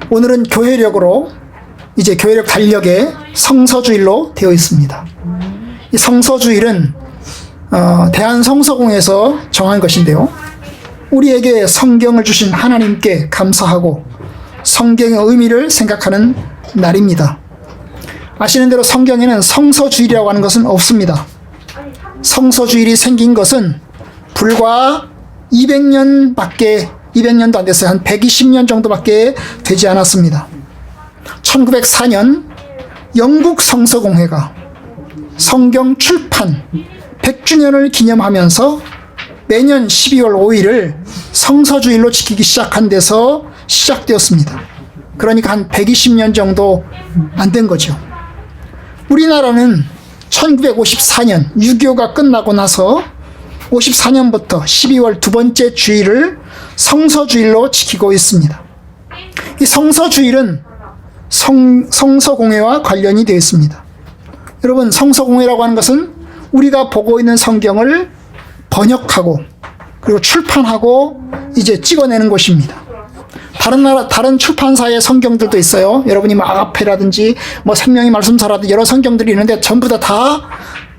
오늘은 교회력으로 이제 교회력 달력에 성서주일로 되어 있습니다. 이 성서주일은 대한성서공회에서 정한 것인데요. 우리에게 성경을 주신 하나님께 감사하고 성경의 의미를 생각하는 날입니다. 아시는 대로 성경에는 성서주일이라고 하는 것은 없습니다. 성서주일이 생긴 것은 불과 200년도 안 됐어요. 한 120년 정도밖에 되지 않았습니다. 1904년 영국 성서공회가 성경 출판 100주년을 기념하면서 매년 12월 5일을 성서주일로 지키기 시작한 데서 시작되었습니다. 그러니까 한 120년 정도 안 된 거죠. 우리나라는 1954년 6.25가 끝나고 나서 54년부터 12월 두 번째 주일을 성서주일로 지키고 있습니다. 이 성서주일은 성서공회와 관련이 되어 있습니다. 여러분, 성서공회라고 하는 것은 우리가 보고 있는 성경을 번역하고 그리고 출판하고 이제 찍어내는 곳입니다. 다른 출판사의 성경들도 있어요. 여러분이 뭐 아가페라든지 뭐 생명의 말씀사라든지 여러 성경들이 있는데 전부 다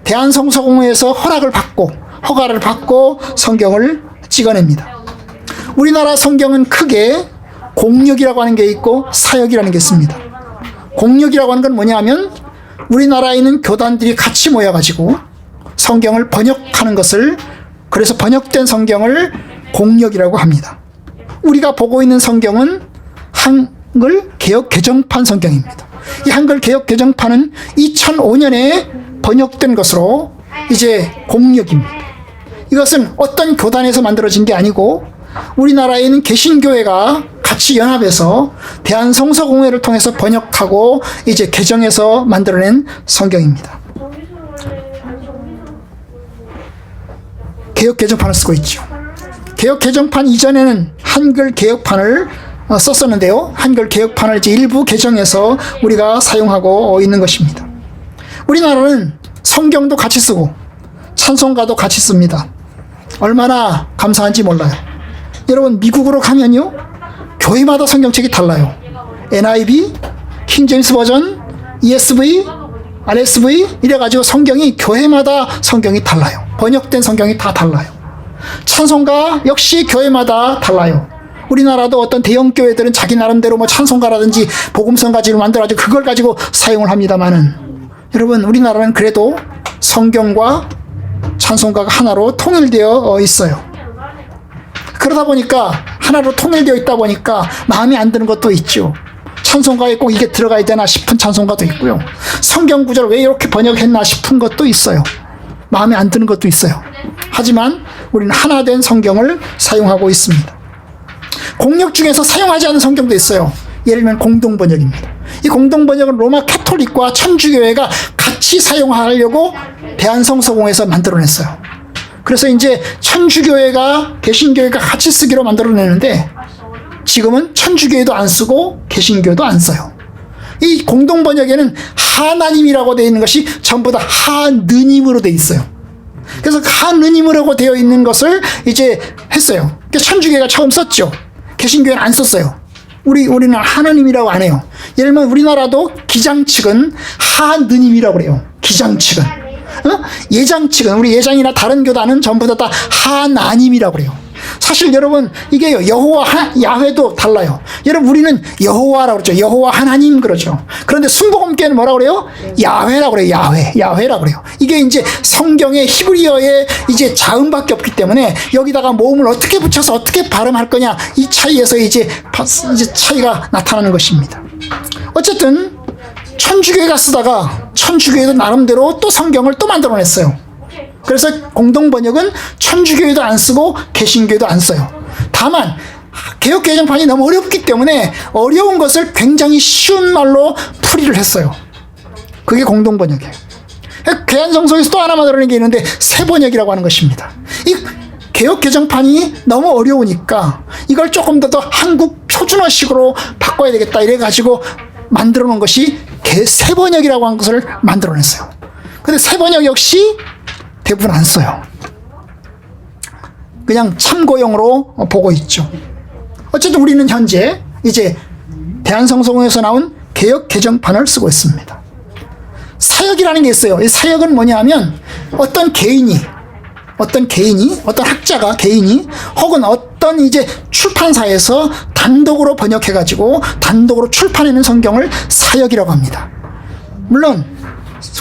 대한성서공회에서 허가를 받고 성경을 찍어냅니다. 우리나라 성경은 크게 공역이라고 하는 게 있고 사역이라는 게 있습니다. 공역이라고 하는 건 뭐냐 하면 우리나라에 있는 교단들이 같이 모여가지고 성경을 번역하는 것을, 그래서 번역된 성경을 공역이라고 합니다. 우리가 보고 있는 성경은 한글 개역 개정판 성경입니다. 이 한글 개역 개정판은 2005년에 번역된 것으로 이제 공역입니다. 이것은 어떤 교단에서 만들어진 게 아니고 우리나라에 있는 개신교회가 같이 연합해서 대한성서공회를 통해서 번역하고 이제 개정해서 만들어낸 성경입니다. 개역 개정판을 쓰고 있죠. 개역 개정판 이전에는 한글 개역판을 썼었는데요. 한글 개역판을 이제 일부 개정해서 우리가 사용하고 있는 것입니다. 우리나라는 성경도 같이 쓰고 찬송가도 같이 씁니다. 얼마나 감사한지 몰라요. 여러분, 미국으로 가면요, 교회마다 성경책이 달라요. NIV, 킹제임스 버전, ESV, RSV 이래가지고 성경이 교회마다 성경이 달라요. 번역된 성경이 다 달라요. 찬송가 역시 교회마다 달라요. 우리나라도 어떤 대형 교회들은 자기 나름대로 뭐 찬송가라든지 복음성가지를 만들어가지고 그걸 가지고 사용을 합니다만은, 여러분, 우리나라는 그래도 성경과 찬송가가 하나로 통일되어 있어요. 그러다 보니까 하나로 통일되어 있다 보니까 마음에 안 드는 것도 있죠. 찬송가에 꼭 이게 들어가야 되나 싶은 찬송가도 있고요. 성경 구절을 왜 이렇게 번역했나 싶은 것도 있어요. 마음에 안 드는 것도 있어요. 하지만 우리는 하나 된 성경을 사용하고 있습니다. 공역 중에서 사용하지 않은 성경도 있어요. 예를 들면 공동번역입니다. 이 공동번역은 로마 캐톨릭과 천주교회가 같이 사용하려고 대한성서공회에서 만들어냈어요. 그래서 이제 천주교회가 개신교회가 같이 쓰기로 만들어내는데 지금은 천주교회도 안 쓰고 개신교회도 안 써요. 이 공동번역에는 하나님이라고 되어 있는 것이 전부 다 하느님으로 되어 있어요. 그래서 하느님으로 되어 있는 것을 이제 했어요. 그러니까 천주교회가 처음 썼죠. 개신교회는 안 썼어요. 우리는 하나님이라고 안 해요. 예를 들면 우리나라도 기장 측은 하느님이라고 그래요. 기장 측은. 예장 측은, 우리 예장이나 다른 교단은 전부 다 하나님이라고 그래요. 사실 여러분, 이게 여호와 야훼도 달라요. 여러분, 우리는 여호와라고 그러죠. 여호와 하나님 그러죠. 그런데 순복음교회는 뭐라고 그래요? 야훼라고 그래요. 야훼라고 그래요. 이게 이제 성경의 히브리어의 이제 자음밖에 없기 때문에 여기다가 모음을 어떻게 붙여서 어떻게 발음할 거냐, 이 차이에서 이제 차이가 나타나는 것입니다. 어쨌든 천주교회가 쓰다가 천주교회도 나름대로 또 성경을 또 만들어냈어요. 그래서 공동번역은 천주교회도 안 쓰고 개신교회도 안 써요. 다만 개역 개정판이 너무 어렵기 때문에 어려운 것을 굉장히 쉬운 말로 풀이를 했어요. 그게 공동번역이에요. 대한성서에서 또 하나 만들어낸 게 있는데 새번역이라고 하는 것입니다. 이 개역 개정판이 너무 어려우니까 이걸 조금 더 한국 표준어식으로 바꿔야 되겠다 이래가지고 만들어 놓은 것이 새번역이라고 하는 것을 만들어냈어요. 근데 새번역 역시 대부분 안 써요. 그냥 참고용으로 보고 있죠. 어쨌든 우리는 현재 이제 대한성서공회에서 나온 개역 개정판을 쓰고 있습니다. 사역이라는 게 있어요. 이 사역은 뭐냐 하면 어떤 개인이, 어떤 학자가 개인이 혹은 어떤 이제 출판사에서 단독으로 번역해가지고 단독으로 출판해낸 성경을 사역이라고 합니다. 물론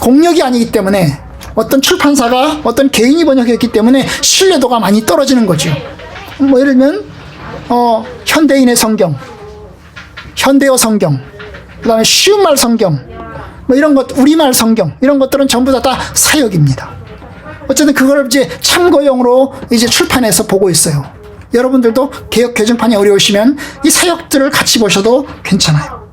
공력이 아니기 때문에 어떤 출판사가 어떤 개인이 번역했기 때문에 신뢰도가 많이 떨어지는 거죠. 뭐 예를 들면 현대인의 성경, 현대어 성경, 그 다음에 쉬운 말 성경, 뭐 이런 것, 우리말 성경, 이런 것들은 전부 다 사역입니다. 어쨌든 그걸 이제 참고용으로 이제 출판해서 보고 있어요. 여러분들도 개역 개정판이 어려우시면 이 사역들을 같이 보셔도 괜찮아요.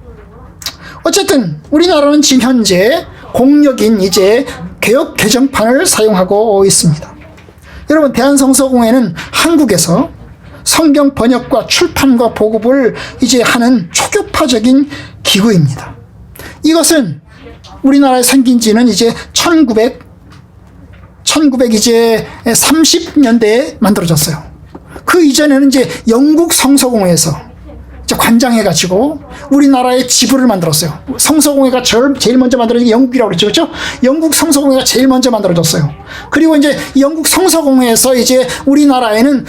어쨌든 우리나라는 지금 현재 공력인 이제 개역 개정판을 사용하고 있습니다. 여러분, 대한성서공회는 한국에서 성경 번역과 출판과 보급을 이제 하는 초교파적인 기구입니다. 이것은 우리나라에 생긴 지는 이제 1930년대에 만들어졌어요. 그 이전에는 이제 영국 성서공회에서 이제 관장해가지고 우리나라의 지부를 만들었어요. 성서공회가 제일 먼저 만들어진 게 영국이라고 그랬죠. 그렇죠? 영국 성서공회가 제일 먼저 만들어졌어요. 그리고 이제 영국 성서공회에서 이제 우리나라에는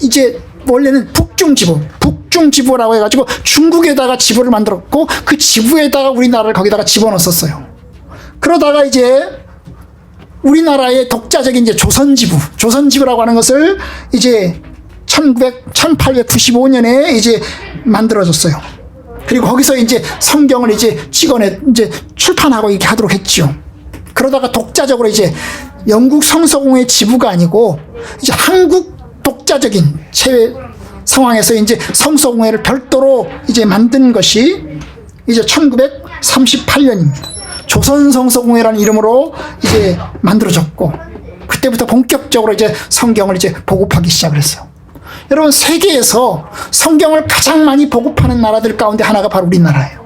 이제 원래는 북중지부라고 해가지고 중국에다가 지부를 만들었고 그 지부에다가 우리나라를 거기다가 집어넣었어요. 그러다가 이제 우리나라의 독자적인 이제 조선지부라고 하는 것을 이제 1895년에 이제 만들어졌어요. 그리고 거기서 이제 성경을 이제 이제 출판하고 이렇게 하도록 했죠. 그러다가 독자적으로 이제 영국 성서공회 지부가 아니고 이제 한국 독자적인 상황에서 이제 성서공회를 별도로 이제 만든 것이 이제 1938년입니다. 조선성서공회라는 이름으로 이제 만들어졌고 그때부터 본격적으로 이제 성경을 이제 보급하기 시작을 했어요. 여러분, 세계에서 성경을 가장 많이 보급하는 나라들 가운데 하나가 바로 우리나라예요.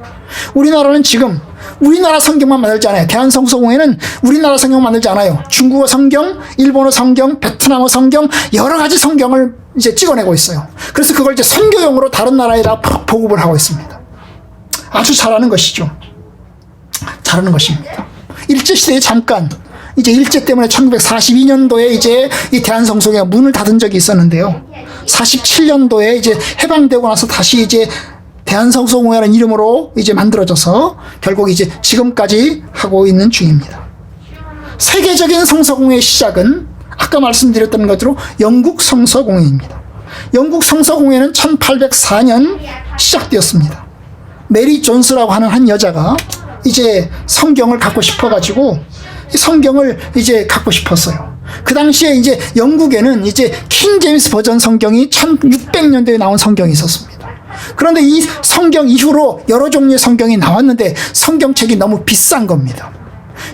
우리나라는 지금 우리나라 성경만 만들지 않아요. 대한성서공회는 우리나라 성경 만들지 않아요. 중국어 성경, 일본어 성경, 베트남어 성경, 여러 가지 성경을 이제 찍어내고 있어요. 그래서 그걸 이제 선교용으로 다른 나라에다 보급을 하고 있습니다. 아주 잘하는 것이죠. 잘하는 것입니다. 일제시대에 잠깐, 이제 일제 때문에 1942년도에 이제 이 대한성서공회가 문을 닫은 적이 있었는데요. 47년도에 이제 해방되고 나서 다시 이제 대한성서공회라는 이름으로 이제 만들어져서 결국 이제 지금까지 하고 있는 중입니다. 세계적인 성서공회의 시작은 아까 말씀드렸던 것으로 영국 성서공회입니다. 영국 성서공회는 1804년 시작되었습니다. 메리 존스라고 하는 한 여자가 이제 성경을 갖고 싶어가지고 성경을 이제 갖고 싶었어요. 그 당시에 이제 영국에는 이제 킹 제임스 버전 성경이 1600년대에 나온 성경이 있었습니다. 그런데 이 성경 이후로 여러 종류의 성경이 나왔는데 성경책이 너무 비싼 겁니다.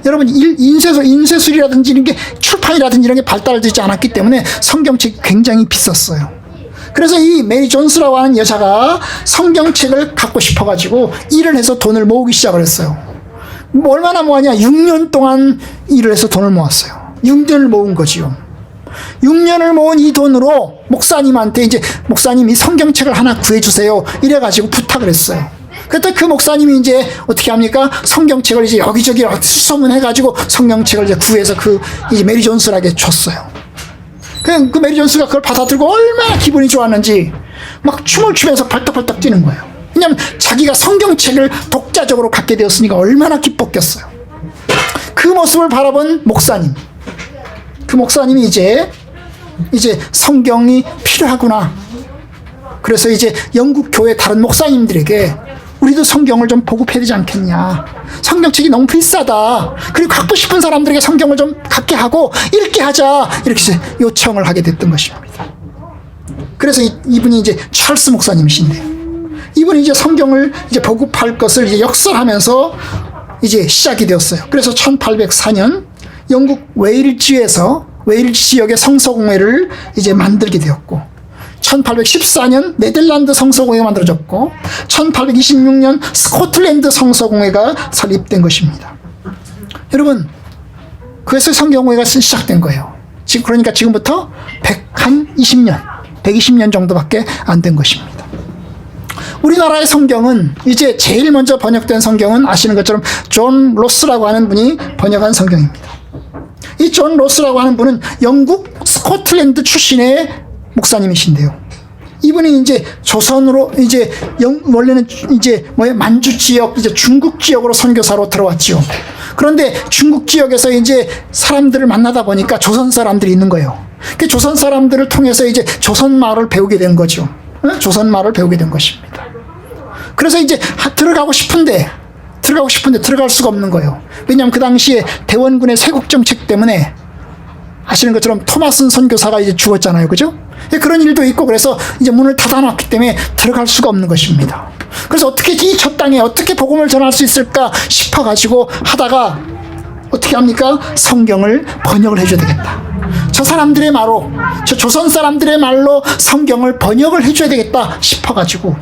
여러분, 인쇄술이라든지 이런 게 출판이라든지 이런 게 발달되지 않았기 때문에 성경책이 굉장히 비쌌어요. 그래서 이 메리 존스라고 하는 여자가 성경책을 갖고 싶어가지고 일을 해서 돈을 모으기 시작을 했어요. 얼마나 모았냐? 6년 동안 일을 해서 돈을 모았어요. 6년을 모은 거지요. 6년을 모은 이 돈으로 목사님한테 이제 목사님이 성경책을 하나 구해주세요. 이래가지고 부탁을 했어요. 그때 그 목사님이 이제 어떻게 합니까? 성경책을 이제 여기저기 수소문해가지고 성경책을 이제 구해서 이제 메리 존스에게 줬어요. 그 메리 존스가 그걸 받아들고 얼마나 기분이 좋았는지 막 춤을 추면서 벌떡벌떡 뛰는 거예요. 왜냐하면 자기가 성경책을 독자적으로 갖게 되었으니까 얼마나 기뻤겠어요. 그 모습을 바라본 목사님. 그 목사님이 이제 성경이 필요하구나. 그래서 이제 영국 교회 다른 목사님들에게 우리도 성경을 좀 보급해야 되지 않겠냐. 성경책이 너무 비싸다. 그리고 갖고 싶은 사람들에게 성경을 좀 갖게 하고 읽게 하자. 이렇게 요청을 하게 됐던 것입니다. 그래서 이분이 이제 찰스 목사님이신데 이분이 이제 성경을 이제 보급할 것을 이제 역설하면서 이제 시작이 되었어요. 그래서 1804년 영국 웨일즈 지역의 성서공회를 이제 만들게 되었고 1814년 네덜란드 성서공회가 만들어졌고 1826년 스코틀랜드 성서공회가 설립된 것입니다. 여러분, 그래서 성경공회가 시작된 거예요. 그러니까 지금부터 120년 정도밖에 안 된 것입니다. 우리나라의 성경은 이제 제일 먼저 번역된 성경은 아시는 것처럼 존 로스라고 하는 분이 번역한 성경입니다. 이 존 로스라고 하는 분은 영국 스코틀랜드 출신의 목사님이신데요. 이분이 이제 조선으로 이제 원래는 이제 만주 지역, 이제 중국 지역으로 선교사로 들어왔지요. 그런데 중국 지역에서 이제 사람들을 만나다 보니까 조선 사람들이 있는 거예요. 그 조선 사람들을 통해서 이제 조선 말을 배우게 된 거죠. 조선 말을 배우게 된 것입니다. 그래서 이제 들어가고 싶은데 들어갈 수가 없는 거예요. 왜냐하면 그 당시에 대원군의 세국 정책 때문에 아시는 것처럼 토마슨 선교사가 이제 죽었잖아요. 그죠? 그런 일도 있고 그래서 이제 문을 닫아놨기 때문에 들어갈 수가 없는 것입니다. 그래서 어떻게 이 저 땅에 어떻게 복음을 전할 수 있을까 싶어가지고 하다가 어떻게 합니까? 성경을 번역을 해줘야 되겠다. 저 사람들의 말로, 저 조선 사람들의 말로 성경을 번역을 해줘야 되겠다 싶어가지고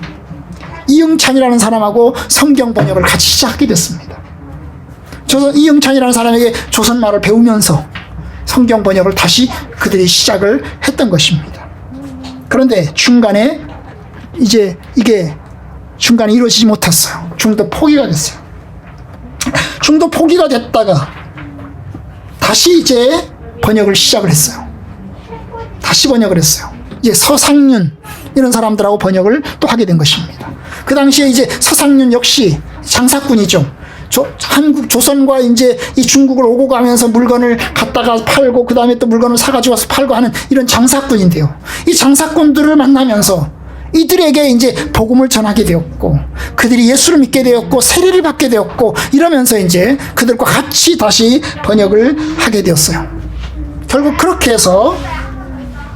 이응찬이라는 사람하고 성경 번역을 같이 시작하게 됐습니다. 이응찬이라는 사람에게 조선 말을 배우면서 성경 번역을 다시 그들이 시작을 했던 것입니다. 그런데 중간에 이제 이게 중간에 이루어지지 못했어요. 중도 포기가 됐어요. 중도 포기가 됐다가 다시 이제 번역을 시작을 했어요. 다시 번역을 했어요. 이제 서상륜 이런 사람들하고 번역을 또 하게 된 것입니다. 그 당시에 이제 서상륜 역시 장사꾼이죠. 조선과 이제 이 중국을 오고 가면서 물건을 갖다가 팔고 그 다음에 또 물건을 사가지고 와서 팔고 하는 이런 장사꾼인데요. 이 장사꾼들을 만나면서 이들에게 이제 복음을 전하게 되었고 그들이 예수를 믿게 되었고 세례를 받게 되었고 이러면서 이제 그들과 같이 다시 번역을 하게 되었어요. 결국 그렇게 해서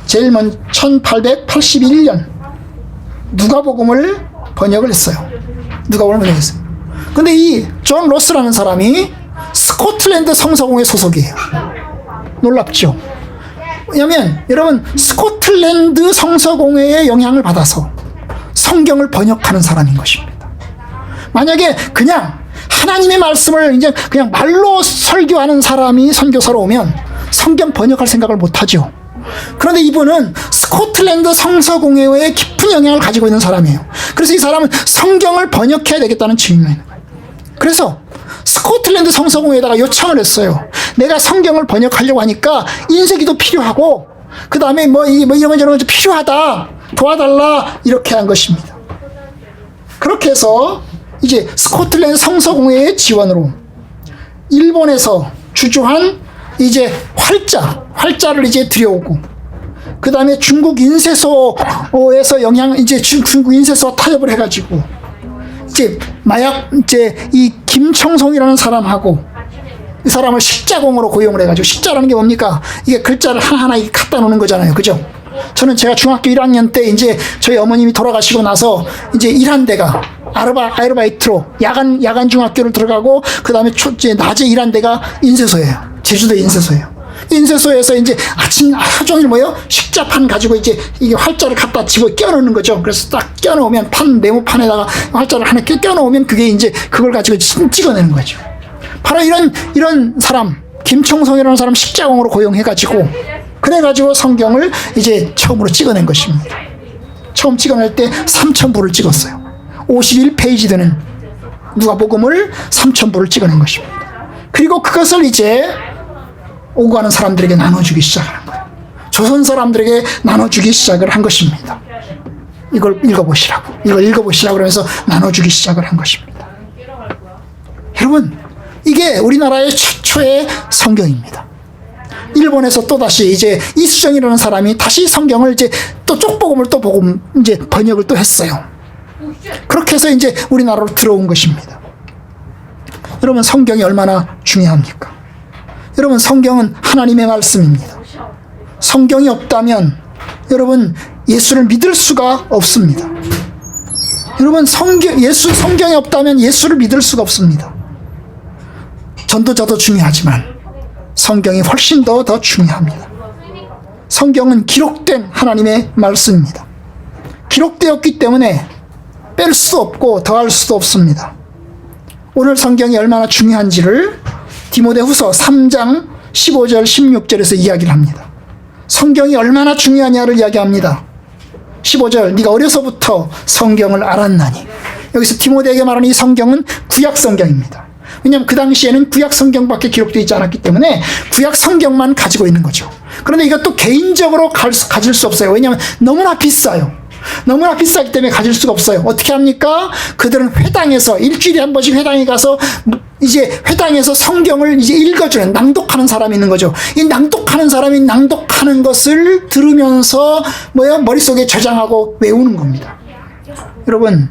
제일 먼저 1881년 누가복음을 번역을 했어요. 누가복음을 번역했어요. 근데 이 존 로스라는 사람이 스코틀랜드 성서공회 소속이에요. 놀랍죠? 왜냐하면 여러분 스코틀랜드 성서공회의 영향을 받아서 성경을 번역하는 사람인 것입니다. 만약에 그냥 하나님의 말씀을 이제 그냥 말로 설교하는 사람이 선교사로 오면 성경 번역할 생각을 못하죠. 그런데 이분은 스코틀랜드 성서공회의 깊은 영향을 가지고 있는 사람이에요. 그래서 이 사람은 성경을 번역해야 되겠다는 증인이에요. 그래서 스코틀랜드 성서공회에다가 요청을 했어요. 내가 성경을 번역하려고 하니까 인쇄기도 필요하고 그 다음에 이런 건 저런 건 필요하다, 도와달라 이렇게 한 것입니다. 그렇게 해서 이제 스코틀랜드 성서공회의 지원으로 일본에서 주조한 이제 활자를 이제 들여오고 그 다음에 중국 인쇄소에서 이제 중국 인쇄소 타협을 해가지고 이제 이 김청송이라는 사람하고 이 사람을 식자공으로 고용을 해가지고 식자라는 게 뭡니까? 이게 글자를 하나하나 갖다 놓는 거잖아요. 그죠? 제가 중학교 1학년 때 이제 저희 어머님이 돌아가시고 나서 이제 일한 데가 아르바이트로 야간 중학교를 들어가고 그 다음에 낮에 일한 데가 인쇄소예요. 제주도 인쇄소예요. 인쇄소에서 이제 아침 하루 종일 식자판 가지고 이제 이게 활자를 갖다 집어 껴놓는 거죠. 그래서 딱 껴놓으면 네모판에다가 활자를 하나 껴놓으면 그게 이제 그걸 가지고 찍어내는 거죠. 바로 이런 사람 김청송이라는 사람 식자공으로 고용해가지고 그래가지고 성경을 이제 처음으로 찍어낸 것입니다. 처음 찍어낼 때 3,000부를 찍었어요. 51페이지 되는 누가복음을 3,000부를 찍어낸 것입니다. 그리고 그것을 이제 오고 가는 사람들에게 나눠주기 시작하는 거예요. 조선 사람들에게 나눠주기 시작을 한 것입니다. 이걸 읽어보시라고 그러면서 나눠주기 시작을 한 것입니다. 여러분, 이게 우리나라의 최초의 성경입니다. 일본에서 또다시 이제 이수정이라는 사람이 다시 성경을 이제 또 쪽복음을 또 이제 번역을 또 했어요. 그렇게 해서 이제 우리나라로 들어온 것입니다. 여러분, 성경이 얼마나 중요합니까? 여러분, 성경은 하나님의 말씀입니다. 성경이 없다면 여러분 예수를 믿을 수가 없습니다. 여러분, 성경이 없다면 예수를 믿을 수가 없습니다. 전도자도 중요하지만 성경이 훨씬 더 중요합니다. 성경은 기록된 하나님의 말씀입니다. 기록되었기 때문에 뺄 수 없고 더할 수도 없습니다. 오늘 성경이 얼마나 중요한지를 디모데후서 3장 15절 16절에서 이야기를 합니다. 성경이 얼마나 중요하냐를 이야기합니다. 15절 네가 어려서부터 성경을 알았나니. 여기서 디모데에게 말하는 이 성경은 구약 성경입니다. 왜냐하면 그 당시에는 구약 성경밖에 기록되어 있지 않았기 때문에 구약 성경만 가지고 있는 거죠. 그런데 이것도 개인적으로 가질 수 없어요. 왜냐하면 너무나 비싸요. 너무나 비싸기 때문에 가질 수가 없어요. 어떻게 합니까? 그들은 회당에서 일주일에 한 번씩 회당에 가서 이제 회당에서 성경을 이제 읽어주는, 낭독하는 사람이 있는 거죠. 이 낭독하는 사람이 낭독하는 것을 들으면서 머릿속에 저장하고 외우는 겁니다. 여러분,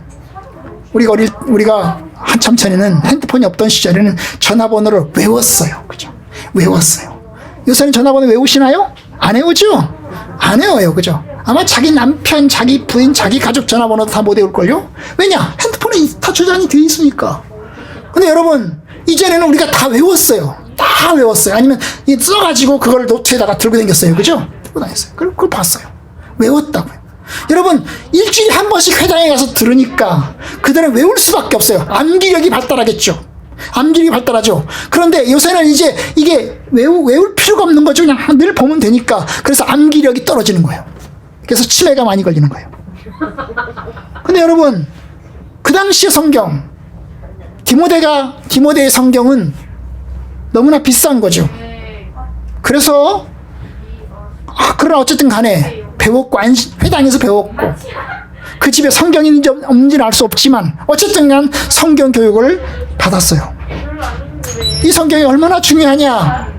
우리가 한참 전에는 핸드폰이 없던 시절에는 전화번호를 외웠어요. 그죠? 외웠어요. 요새는 전화번호 외우시나요? 안 외우죠? 안 외워요. 그죠? 아마 자기 남편, 자기 부인, 자기 가족 전화번호도 다 못 외울걸요? 왜냐? 핸드폰에 다 저장이 되어 있으니까. 근데 여러분, 이전에는 우리가 다 외웠어요. 다 외웠어요. 아니면 써가지고 그걸 노트에다가 들고 다녔어요. 그죠? 들고 다녔어요. 그걸 봤어요. 외웠다고요. 여러분, 일주일에 한 번씩 회당에 가서 들으니까 그들은 외울 수밖에 없어요. 암기력이 발달하겠죠. 암기력이 발달하죠. 그런데 요새는 이제 이게 외울 필요가 없는 거죠. 그냥 늘 보면 되니까. 그래서 암기력이 떨어지는 거예요. 그래서 치매가 많이 걸리는 거예요. 근데 여러분, 그 당시의 성경, 디모데의 성경은 너무나 비싼 거죠. 그래서 그러나 어쨌든 간에 배웠고, 회당에서 배웠고, 그 집에 성경이 없는지는 알 수 없지만 어쨌든 간 성경 교육을 받았어요. 이 성경이 얼마나 중요하냐?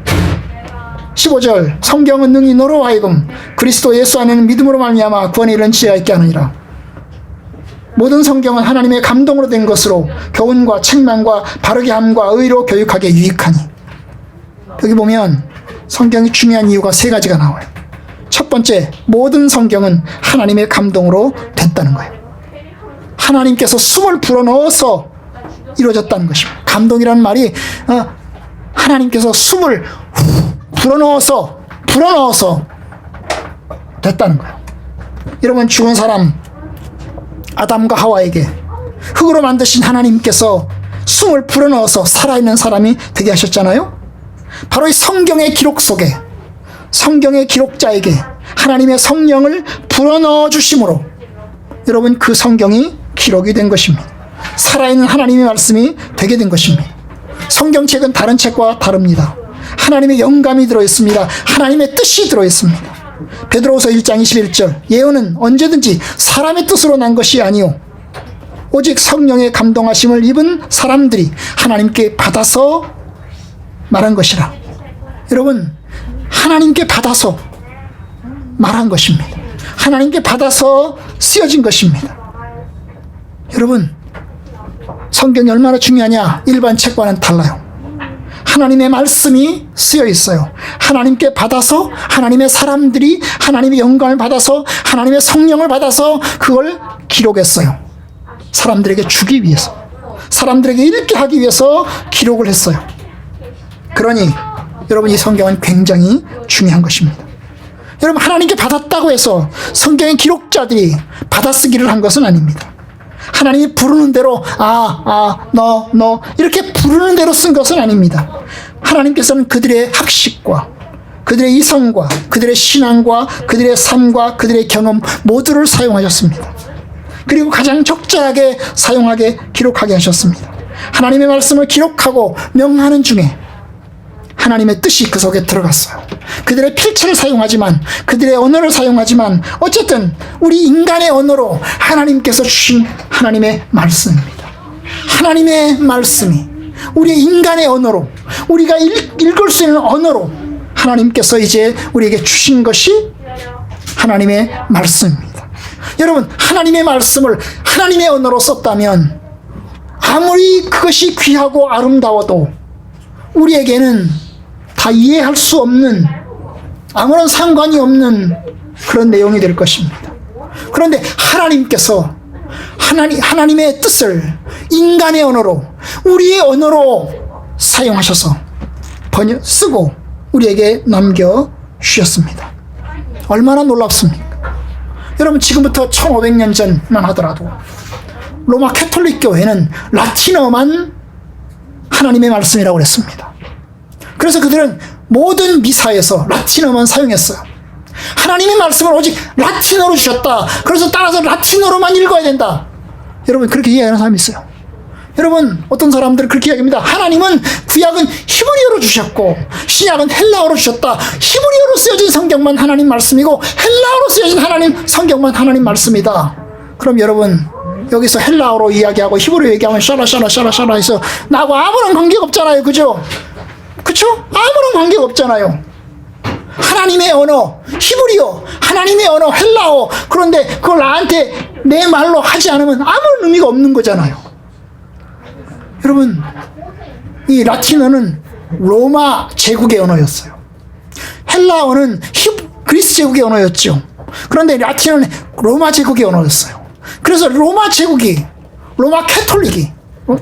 15절 성경은 능히 너로 하여금 그리스도 예수 안에는 믿음으로 말미암아 구원에 이르는 지혜가 있게 하느니라. 모든 성경은 하나님의 감동으로 된 것으로 교훈과 책망과 바르게 함과 의로 교육하게 유익하니. 여기 보면 성경이 중요한 이유가 세 가지가 나와요. 첫 번째, 모든 성경은 하나님의 감동으로 됐다는 거예요. 하나님께서 숨을 불어넣어서 이루어졌다는 것입니다. 감동이라는 말이 하나님께서 숨을 불어넣어서 됐다는 거예요. 여러분, 죽은 사람 아담과 하와에게 흙으로 만드신 하나님께서 숨을 불어넣어서 살아있는 사람이 되게 하셨잖아요. 바로 이 성경의 기록 속에, 성경의 기록자에게 하나님의 성령을 불어넣어 주심으로 여러분, 그 성경이 기록이 된 것입니다. 살아있는 하나님의 말씀이 되게 된 것입니다. 성경책은 다른 책과 다릅니다. 하나님의 영감이 들어있습니다. 하나님의 뜻이 들어있습니다. 베드로후서 1장 21절 예언은 언제든지 사람의 뜻으로 난 것이 아니요 오직 성령의 감동하심을 입은 사람들이 하나님께 받아서 말한 것이라. 여러분, 하나님께 받아서 말한 것입니다. 하나님께 받아서 쓰여진 것입니다. 여러분, 성경이 얼마나 중요하냐? 일반 책과는 달라요. 하나님의 말씀이 쓰여 있어요. 하나님께 받아서 하나님의 사람들이 하나님의 영감을 받아서 하나님의 성령을 받아서 그걸 기록했어요. 사람들에게 주기 위해서, 사람들에게 읽게 하기 위해서 기록을 했어요. 그러니 여러분, 이 성경은 굉장히 중요한 것입니다. 여러분, 하나님께 받았다고 해서 성경의 기록자들이 받아쓰기를 한 것은 아닙니다. 하나님이 부르는 대로 너 이렇게 부르는 대로 쓴 것은 아닙니다. 하나님께서는 그들의 학식과 그들의 이성과 그들의 신앙과 그들의 삶과 그들의 경험 모두를 사용하셨습니다. 그리고 가장 적절하게 사용하게 기록하게 하셨습니다. 하나님의 말씀을 기록하고 명하는 중에 하나님의 뜻이 그 속에 들어갔어요. 그들의 필체를 사용하지만, 그들의 언어를 사용하지만 어쨌든 우리 인간의 언어로 하나님께서 주신 하나님의 말씀입니다. 하나님의 말씀이 우리의 인간의 언어로, 우리가 읽을 수 있는 언어로 하나님께서 이제 우리에게 주신 것이 하나님의 말씀입니다. 여러분, 하나님의 말씀을 하나님의 언어로 썼다면 아무리 그것이 귀하고 아름다워도 우리에게는 다 이해할 수 없는, 아무런 상관이 없는 그런 내용이 될 것입니다. 그런데 하나님께서 하나님의 뜻을 인간의 언어로, 우리의 언어로 사용하셔서 쓰고 우리에게 남겨주셨습니다. 얼마나 놀랍습니까? 여러분, 지금부터 1500년 전만 하더라도 로마 캐톨릭 교회는 라틴어만 하나님의 말씀이라고 그랬습니다. 그래서 그들은 모든 미사에서 라틴어만 사용했어요. 하나님의 말씀을 오직 라틴어로 주셨다. 그래서 따라서 라틴어로만 읽어야 된다. 여러분, 그렇게 이해하는 사람이 있어요. 여러분, 어떤 사람들은 그렇게 이야기합니다. 하나님은 구약은 히브리어로 주셨고 신약은 헬라어로 주셨다. 히브리어로 쓰여진 성경만 하나님 말씀이고 헬라어로 쓰여진 성경만 하나님 말씀이다. 그럼 여러분, 여기서 헬라어로 이야기하고 히브리어 얘기하면 샤라 해서 나하고 아무런 관계가 없잖아요. 그죠? 그쵸? 아무런 관계가 없잖아요. 하나님의 언어 히브리어, 하나님의 언어 헬라어, 그런데 그걸 나한테 내 말로 하지 않으면 아무런 의미가 없는 거잖아요. 여러분, 이 라틴어는 로마 제국의 언어였어요. 헬라어는 그리스 제국의 언어였죠. 그런데 라틴어는 로마 제국의 언어였어요. 그래서 로마 제국이, 로마 캐톨릭이,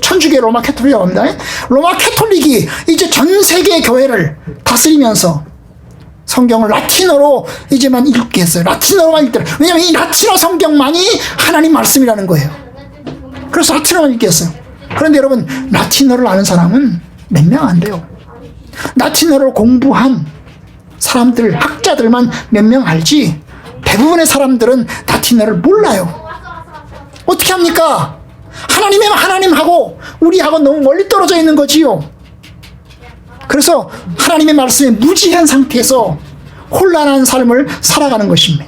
천주교 로마 캐톨릭이라고 합니다. 로마 캐톨릭이 이제 전 세계 교회를 다스리면서 성경을 라틴어로 이제만 읽게 했어요. 라틴어로만 읽더라. 왜냐하면 이 라틴어 성경만이 하나님 말씀이라는 거예요. 그래서 라틴어만 읽게 했어요. 그런데 여러분, 라틴어를 아는 사람은 몇 명 안 돼요. 라틴어를 공부한 사람들, 학자들만 몇 명 알지 대부분의 사람들은 라틴어를 몰라요. 어떻게 합니까? 하나님하고 우리하고 너무 멀리 떨어져 있는 거지요. 그래서 하나님의 말씀에 무지한 상태에서 혼란한 삶을 살아가는 것입니다.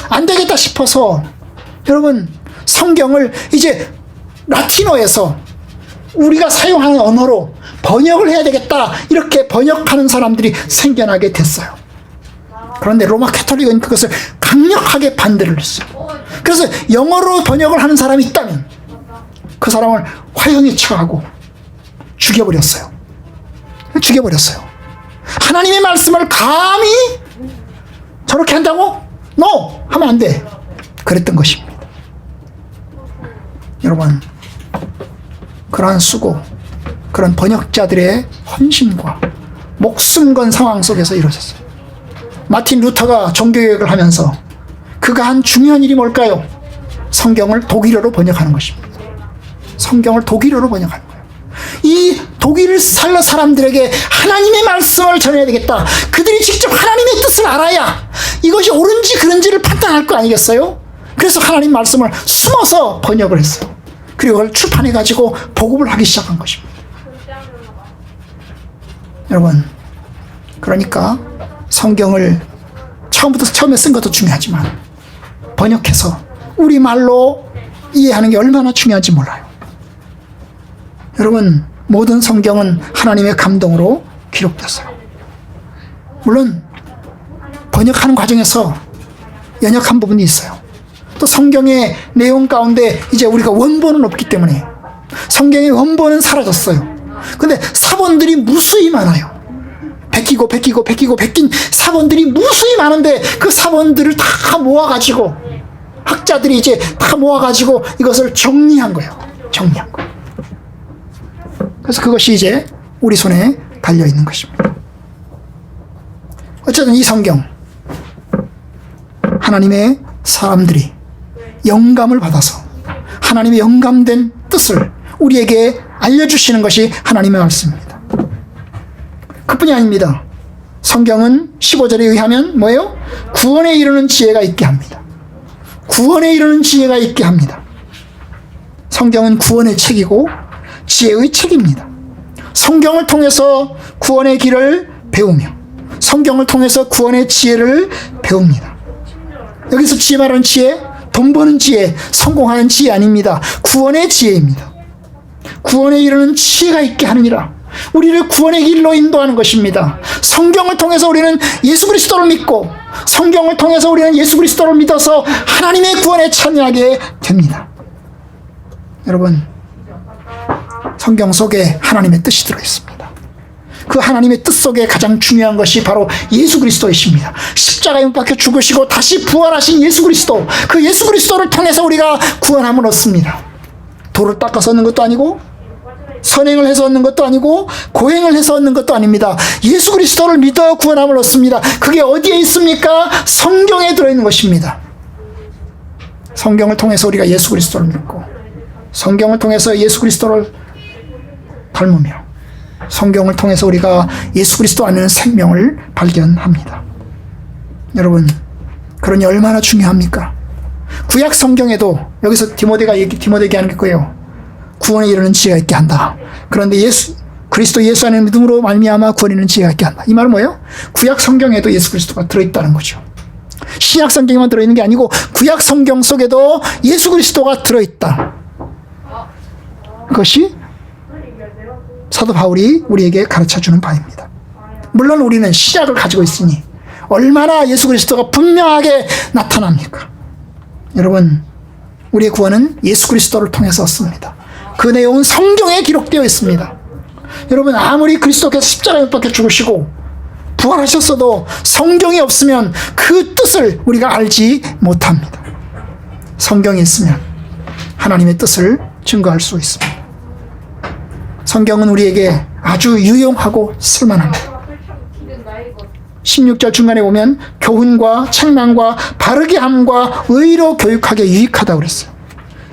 안 되겠다 싶어서 여러분, 성경을 이제 라틴어에서 우리가 사용하는 언어로 번역을 해야 되겠다, 이렇게 번역하는 사람들이 생겨나게 됐어요. 그런데 로마 캐톨릭은 그것을 강력하게 반대를 했어요. 그래서 영어로 번역을 하는 사람이 있다면 그 사람을 화형에 처하고 죽여버렸어요. 하나님의 말씀을 감히 저렇게 한다고? No! 하면 안 돼. 그랬던 것입니다. 여러분, 그러한 수고, 그런 번역자들의 헌신과 목숨 건 상황 속에서 이루어졌어요. 마틴 루터가 종교개혁을 하면서 그가 한 중요한 일이 뭘까요? 성경을 독일어로 번역하는 것입니다. 성경을 독일어로 번역하는 거예요. 이 독일 사람들에게 하나님의 말씀을 전해야 되겠다. 그들이 직접 하나님의 뜻을 알아야 이것이 옳은지 그른지를 판단할 거 아니겠어요? 그래서 하나님 말씀을 숨어서 번역을 했어요. 그리고 그걸 출판해가지고 보급을 하기 시작한 것입니다. 여러분, 그러니까 성경을 처음에 쓴 것도 중요하지만 번역해서 우리말로 이해하는 게 얼마나 중요한지 몰라요. 여러분, 모든 성경은 하나님의 감동으로 기록됐어요. 물론 번역하는 과정에서 연약한 부분이 있어요. 또 성경의 내용 가운데 이제 우리가 원본은 없기 때문에 성경의 원본은 사라졌어요. 근데 사본들이 무수히 많아요. 베낀 사본들이 무수히 많은데 그 사본들을 다 모아가지고 학자들이 이제 다 모아가지고 이것을 정리한 거예요. 그래서 그것이 이제 우리 손에 달려있는 것입니다. 어쨌든 이 성경, 하나님의 사람들이 영감을 받아서 하나님의 영감된 뜻을 우리에게 알려주시는 것이 하나님의 말씀입니다. 그뿐이 아닙니다. 성경은 15절에 의하면 뭐예요? 구원에 이르는 지혜가 있게 합니다. 구원에 이르는 지혜가 있게 합니다. 성경은 구원의 책이고 지혜의 책입니다. 성경을 통해서 구원의 길을 배우며 성경을 통해서 구원의 지혜를 배웁니다. 여기서 지혜 말하는 지혜, 돈 버는 지혜, 성공하는 지혜 아닙니다. 구원의 지혜입니다. 구원에 이르는 지혜가 있게 하느니라. 우리를 구원의 길로 인도하는 것입니다. 성경을 통해서 우리는 예수 그리스도를 믿고 성경을 통해서 우리는 예수 그리스도를 믿어서 하나님의 구원에 참여하게 됩니다. 여러분, 성경 속에 하나님의 뜻이 들어있습니다. 그 하나님의 뜻 속에 가장 중요한 것이 바로 예수 그리스도이십니다. 십자가에 못 박혀 죽으시고 다시 부활하신 예수 그리스도, 그 예수 그리스도를 통해서 우리가 구원함을 얻습니다. 돌을 닦아서 얻는 것도 아니고 선행을 해서 얻는 것도 아니고 고행을 해서 얻는 것도 아닙니다. 예수 그리스도를 믿어 구원함을 얻습니다. 그게 어디에 있습니까? 성경에 들어있는 것입니다. 성경을 통해서 우리가 예수 그리스도를 믿고 성경을 통해서 예수 그리스도를 닮으며 성경을 통해서 우리가 예수 그리스도 안에는 생명을 발견합니다. 여러분, 그러니 얼마나 중요합니까? 구약 성경에도 여기서 디모데에게 하는 게 그거예요. 구원에 이르는 지혜가 있게 한다. 그런데 그리스도 예수 안에 믿음으로 말미암아 구원에 이르는 지혜가 있게 한다. 이 말은 뭐예요? 구약 성경에도 예수 그리스도가 들어있다는 거죠. 신약 성경에만 들어있는 게 아니고 구약 성경 속에도 예수 그리스도가 들어있다. 그것이 사도 바울이 우리에게 가르쳐주는 바입니다. 물론 우리는 신약을 가지고 있으니 얼마나 예수 그리스도가 분명하게 나타납니까? 여러분, 우리의 구원은 예수 그리스도를 통해서 얻습니다. 그 내용은 성경에 기록되어 있습니다. 여러분, 아무리 그리스도께서 십자가에 못 박혀 죽으시고 부활하셨어도 성경이 없으면 그 뜻을 우리가 알지 못합니다. 성경이 있으면 하나님의 뜻을 증거할 수 있습니다. 성경은 우리에게 아주 유용하고 쓸만합니다. 16절 중간에 보면 교훈과 책망과 바르게 함과 의로 교육하게 유익하다고 그랬어요.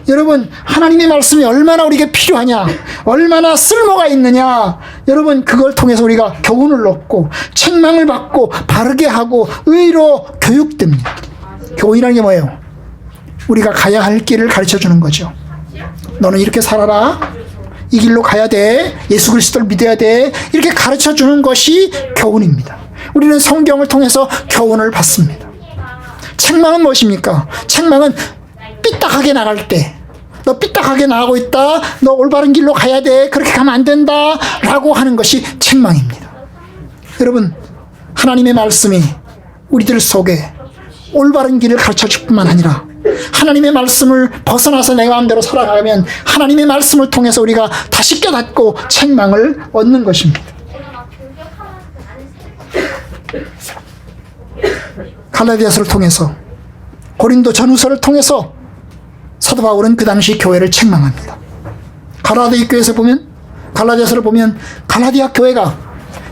여러분, 하나님의 말씀이 얼마나 우리에게 필요하냐, 얼마나 쓸모가 있느냐, 여러분, 그걸 통해서 우리가 교훈을 얻고 책망을 받고 바르게 하고 의로 교육됩니다. 교훈이라는 게 뭐예요? 우리가 가야 할 길을 가르쳐주는 거죠. 너는 이렇게 살아라, 이 길로 가야 돼, 예수 그리스도를 믿어야 돼, 이렇게 가르쳐주는 것이 교훈입니다. 우리는 성경을 통해서 교훈을 받습니다. 책망은 무엇입니까? 책망은 삐딱하게 나갈 때, 너 삐딱하게 나가고 있다, 너 올바른 길로 가야 돼, 그렇게 가면 안 된다 라고 하는 것이 책망입니다. 여러분, 하나님의 말씀이 우리들 속에 올바른 길을 가르쳐줄 뿐만 아니라 하나님의 말씀을 벗어나서 내 마음대로 살아가면 하나님의 말씀을 통해서 우리가 다시 깨닫고 책망을 얻는 것입니다. 갈라디아서를 통해서, 고린도 전후서를 통해서 사도 바울은 그 당시 교회를 책망합니다. 갈라디아서를 보면 갈라디아 교회가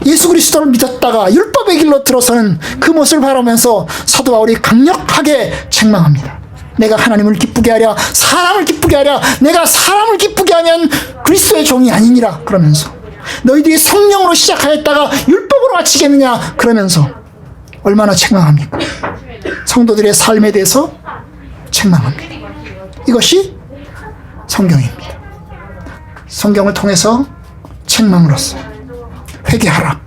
예수 그리스도를 믿었다가 율법의 길로 들어서는 그 모습을 바라보면서 사도 바울이 강력하게 책망합니다. 내가 하나님을 기쁘게 하랴, 사람을 기쁘게 하랴, 내가 사람을 기쁘게 하면 그리스도의 종이 아니니라 그러면서, 너희들이 성령으로 시작하였다가 율법으로 마치겠느냐 그러면서 얼마나 책망합니까? 성도들의 삶에 대해서 책망합니다. 이것이 성경입니다. 성경을 통해서 책망을 얻어요. 회개하라,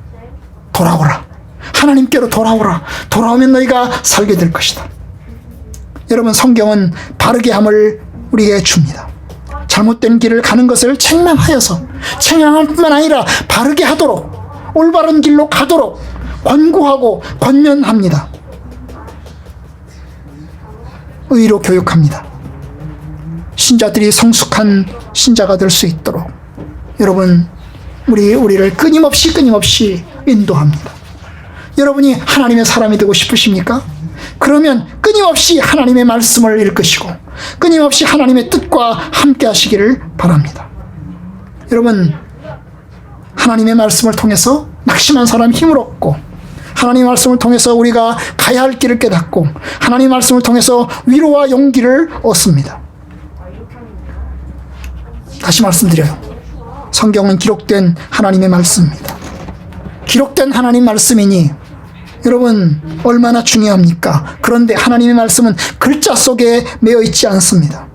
돌아오라, 하나님께로 돌아오라, 돌아오면 너희가 살게 될 것이다. 여러분, 성경은 바르게 함을 우리에게 줍니다. 잘못된 길을 가는 것을 책망하여서, 책망할 뿐만 아니라 바르게 하도록, 올바른 길로 가도록 권고하고 권면합니다. 의로 교육합니다. 신자들이 성숙한 신자가 될 수 있도록 여러분, 우리를 끊임없이 인도합니다. 여러분이 하나님의 사람이 되고 싶으십니까? 그러면 끊임없이 하나님의 말씀을 읽으시고 끊임없이 하나님의 뜻과 함께 하시기를 바랍니다. 여러분, 하나님의 말씀을 통해서 낙심한 사람 힘을 얻고, 하나님의 말씀을 통해서 우리가 가야 할 길을 깨닫고, 하나님의 말씀을 통해서 위로와 용기를 얻습니다. 다시 말씀드려요. 성경은 기록된 하나님의 말씀입니다. 기록된 하나님 말씀이니 여러분, 얼마나 중요합니까? 그런데 하나님의 말씀은 글자 속에 매여 있지 않습니다.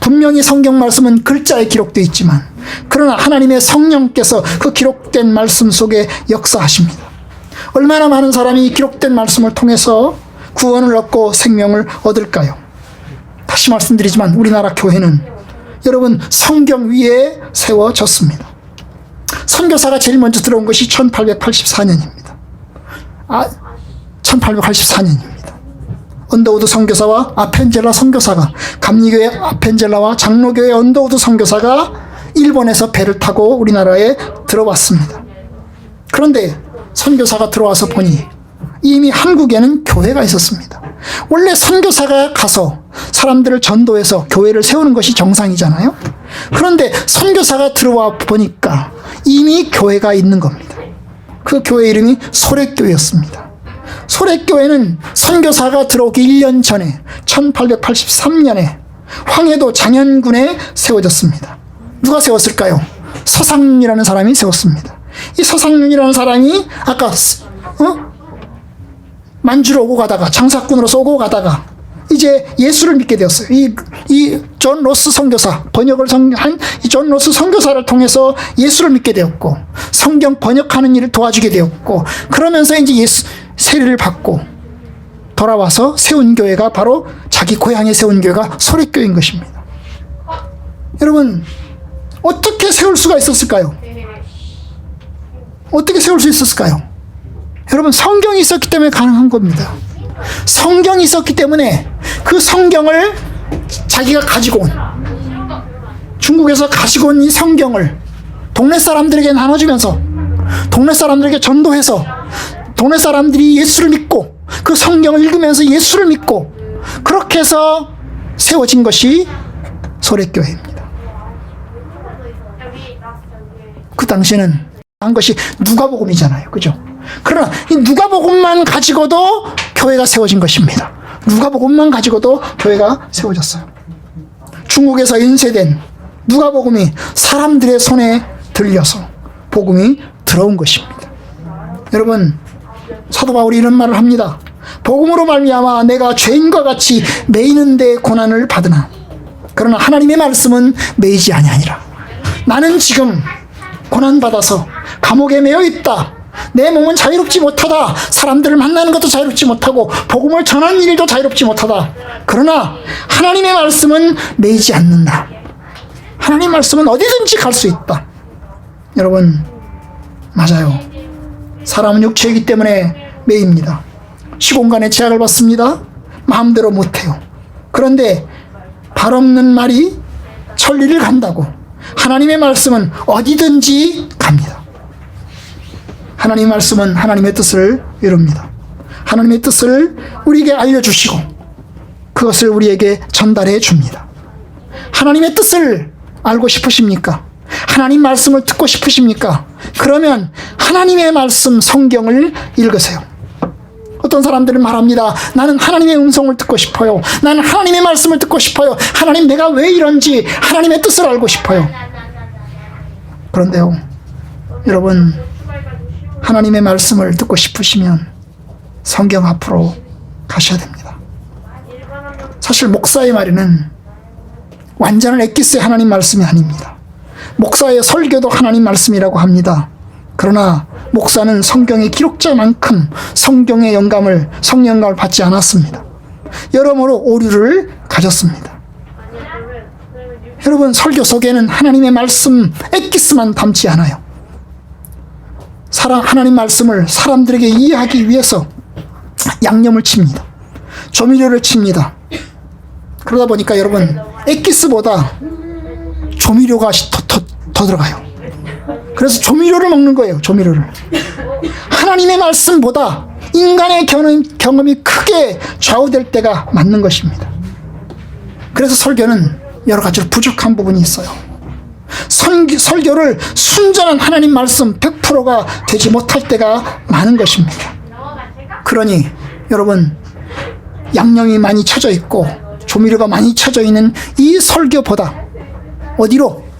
분명히 성경 말씀은 글자에 기록되어 있지만, 그러나 하나님의 성령께서 그 기록된 말씀 속에 역사하십니다. 얼마나 많은 사람이 기록된 말씀을 통해서 구원을 얻고 생명을 얻을까요? 다시 말씀드리지만 우리나라 교회는 여러분, 성경 위에 세워졌습니다. 선교사가 제일 먼저 들어온 것이 1884년입니다. 1884년입니다. 언더우드 선교사와 아펜젤라 선교사가, 감리교회 아펜젤라와 장로교회 언더우드 선교사가 일본에서 배를 타고 우리나라에 들어왔습니다. 그런데 선교사가 들어와서 보니 이미 한국에는 교회가 있었습니다. 원래 선교사가 가서 사람들을 전도해서 교회를 세우는 것이 정상이잖아요. 그런데 선교사가 들어와 보니까 이미 교회가 있는 겁니다. 그 교회 이름이 소래교회였습니다. 소래교회는 선교사가 들어오기 1년 전에 1883년에 황해도 장현군에 세워졌습니다. 누가 세웠을까요? 서상윤이라는 사람이 세웠습니다. 이 서상윤이라는 사람이 아까 만주로 오고 가다가, 장사꾼으로서 오고 가다가 이제 예수를 믿게 되었어요. 이 존 로스 선교사, 번역을 한 이 존 로스 선교사를 통해서 예수를 믿게 되었고, 성경 번역하는 일을 도와주게 되었고, 그러면서 이제 예수 세례를 받고 돌아와서 세운 교회가 바로 자기 고향에 세운 교회가 소래교회인 것입니다. 여러분, 어떻게 세울 수가 있었을까요? 어떻게 세울 수 있었을까요? 여러분, 성경이 있었기 때문에 가능한 겁니다. 성경이 있었기 때문에 그 성경을 자기가 가지고 온, 중국에서 가지고 온 이 성경을 동네 사람들에게 나눠주면서, 동네 사람들에게 전도해서, 동네 사람들이 예수를 믿고 그 성경을 읽으면서 예수를 믿고, 그렇게 해서 세워진 것이 소래교회입니다. 그 당시에는 한 것이 누가복음이잖아요. 그죠? 그러나 이 누가복음만 가지고도 교회가 세워진 것입니다. 누가복음만 가지고도 교회가 세워졌어요. 중국에서 인쇄된 누가복음이 사람들의 손에 들려서 복음이 들어온 것입니다. 여러분, 사도 바울이 이런 말을 합니다. 복음으로 말미암아 내가 죄인과 같이 매이는 데 고난을 받으나 그러나 하나님의 말씀은 매이지 아니하니라. 나는 지금 고난받아서 감옥에 매여 있다. 내 몸은 자유롭지 못하다. 사람들을 만나는 것도 자유롭지 못하고 복음을 전하는 일도 자유롭지 못하다. 그러나 하나님의 말씀은 매이지 않는다. 하나님의 말씀은 어디든지 갈 수 있다. 여러분, 맞아요. 사람은 육체이기 때문에 매입니다. 시공간에 제약을 받습니다. 마음대로 못해요. 그런데 발 없는 말이 천리를 간다고 하나님의 말씀은 어디든지 갑니다. 하나님의 말씀은 하나님의 뜻을 이룹니다. 하나님의 뜻을 우리에게 알려주시고 그것을 우리에게 전달해 줍니다. 하나님의 뜻을 알고 싶으십니까? 하나님 말씀을 듣고 싶으십니까? 그러면 하나님의 말씀 성경을 읽으세요. 어떤 사람들은 말합니다. 나는 하나님의 음성을 듣고 싶어요. 나는 하나님의 말씀을 듣고 싶어요. 하나님, 내가 왜 이런지 하나님의 뜻을 알고 싶어요. 그런데요, 여러분, 하나님의 말씀을 듣고 싶으시면 성경 앞으로 가셔야 됩니다. 사실 목사의 말에는 완전한 엑기스의 하나님 말씀이 아닙니다. 목사의 설교도 하나님 말씀이라고 합니다. 그러나 목사는 성경의 기록자만큼 성경의 영감을, 성령 영감을 받지 않았습니다. 여러모로 오류를 가졌습니다. 여러분, 설교 속에는 하나님의 말씀 엑기스만 담지 않아요. 하나님 말씀을 사람들에게 이해하기 위해서 양념을 칩니다. 조미료를 칩니다. 그러다 보니까 여러분, 엑기스보다 조미료가 더 들어가요. 그래서 조미료를 먹는 거예요. 조미료를. 하나님의 말씀보다 인간의 경험이 크게 좌우될 때가 맞는 것입니다. 그래서 설교는 여러 가지로 부족한 부분이 있어요. 설교를 순전한 하나님 말씀 100%가 되지 못할 때가 많은 것입니다. 그러니 여러분, 양념이 많이 쳐져 있고 조미료가 많이 쳐져 있는 이 설교보다 어디로?